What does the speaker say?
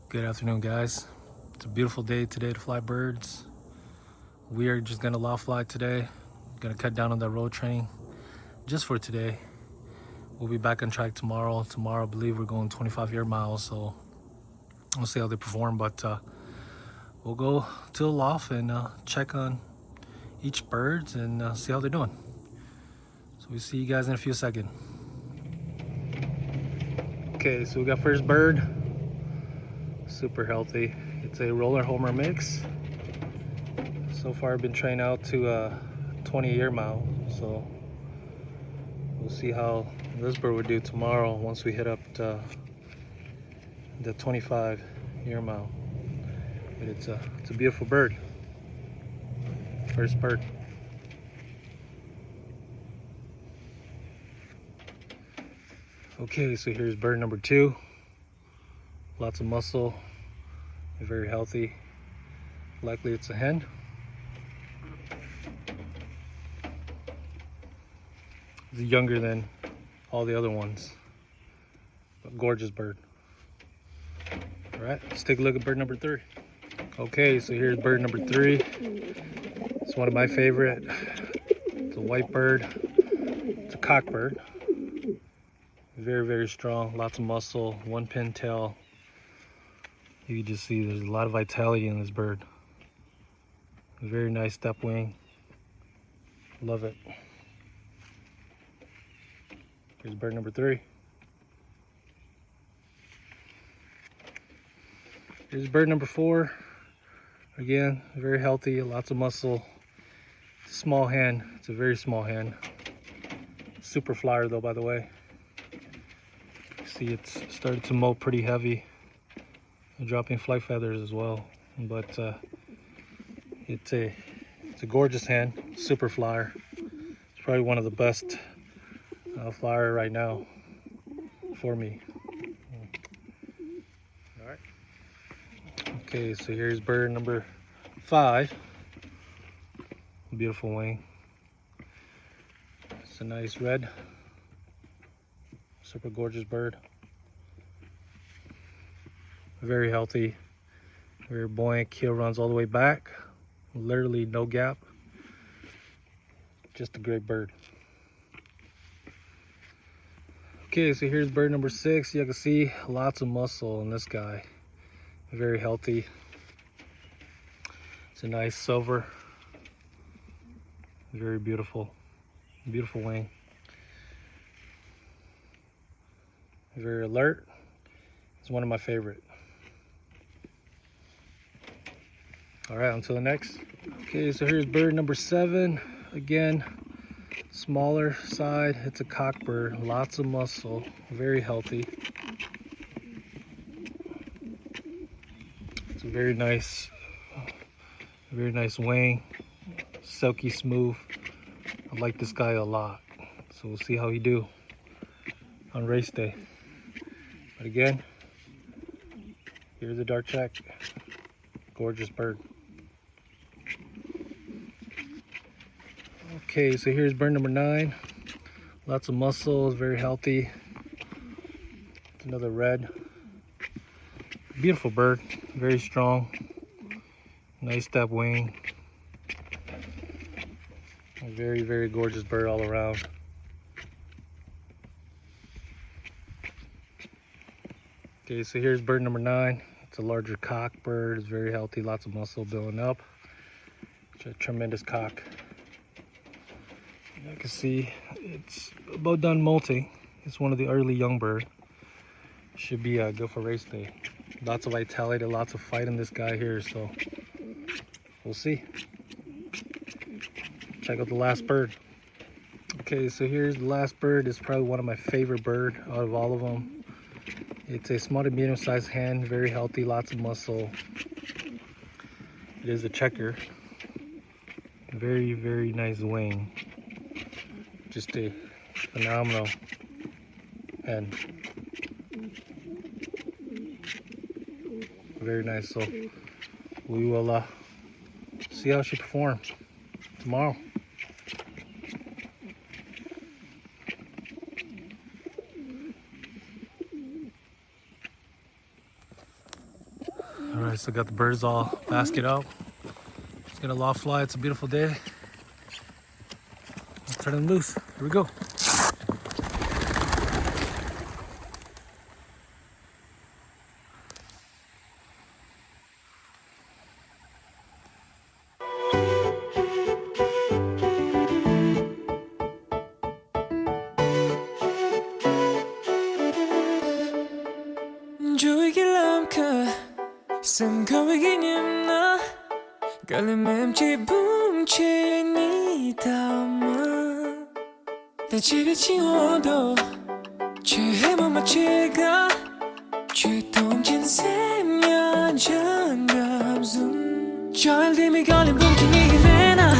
Good afternoon, guys. It's a beautiful day today to fly birds. We are just gonna loft fly today. Gonna cut down on that road training just for today. We'll be back on track tomorrow. Tomorrow, I believe we're going 25 air miles, so we'll see how they perform. But we'll go to the loft and check on each bird and see how they're doing. So we see you guys in a few seconds. Okay, so we got first bird. Super healthy. It's a roller homer mix. So far I've been trained out to 20 air mile, so we'll see how this bird would do tomorrow once we hit up the 25 air mile. But it's a beautiful bird. First bird. Okay, so here's bird number 2. Lots of muscle, very healthy. Likely it's a hen. It's younger than all the other ones, but gorgeous bird. All right, let's take a look at bird number 3. Okay, so here's bird number 3. It's one of my favorite. It's a white bird. It's a cock bird. Very, very strong, lots of muscle, one pin tail. You can just see there's a lot of vitality in this bird. Very nice step wing. Love it. Here's bird number 3. Here's bird number 4. Again, very healthy, lots of muscle. Small hen. It's a very small hen. Super flyer though, by the way. See, it's started to molt pretty heavy. Dropping flight feathers as well. But it's a gorgeous hen. Super flyer. It's probably one of the best flyer right now for me. All right. Okay, so here's bird number 5. Beautiful wing. It's a nice red. Super gorgeous bird. Very healthy, very buoyant. Keel runs all the way back. Literally no gap. Just a great bird. Okay, so here's bird number 6. You can see lots of muscle in this guy. Very healthy. It's a nice silver. Very beautiful. Beautiful wing. Very alert. It's one of my favorite. All right, on to the next. Okay, so here's bird number 7. Again, smaller side. It's a cock bird. Lots of muscle. Very healthy. It's a very nice wing. Silky smooth. I like this guy a lot. So we'll see how he do on race day. But again, here's the dark check. Gorgeous bird. Okay, so here's bird number 9. Lots of muscles, very healthy. It's another red. Beautiful bird, very strong. Nice step wing. A very, very gorgeous bird all around. Okay, so here's bird number 9. It's a larger cock bird. It's very healthy, lots of muscle building up. It's a tremendous cock. You can see it's about done molting. It's one of the early young bird. Should be good for race day. Lots of vitality, lots of fight in this guy here, so we'll see. Check out the last bird. Okay, so here's the last bird. It's probably one of my favorite bird out of all of them. It's a small to medium sized hen, very healthy, lots of muscle. It is a checker. Very, very nice wing. Just a phenomenal hen. Very nice. So we will see how she performs tomorrow. Alright, so got the birds all basket out. Let's get a loft fly. It's a beautiful day. Let's turn them loose. Here we go. Sân khấu với kỷ niệm nó cả lời em chỉ bung trên ní tao mơ ta chỉ biết chỉ hoa đồ chỉ hết mà chỉ ga chỉ tôm trên xem nhà chân đạp dung cho em đi mi gọi lên bung chỉ nghĩ về na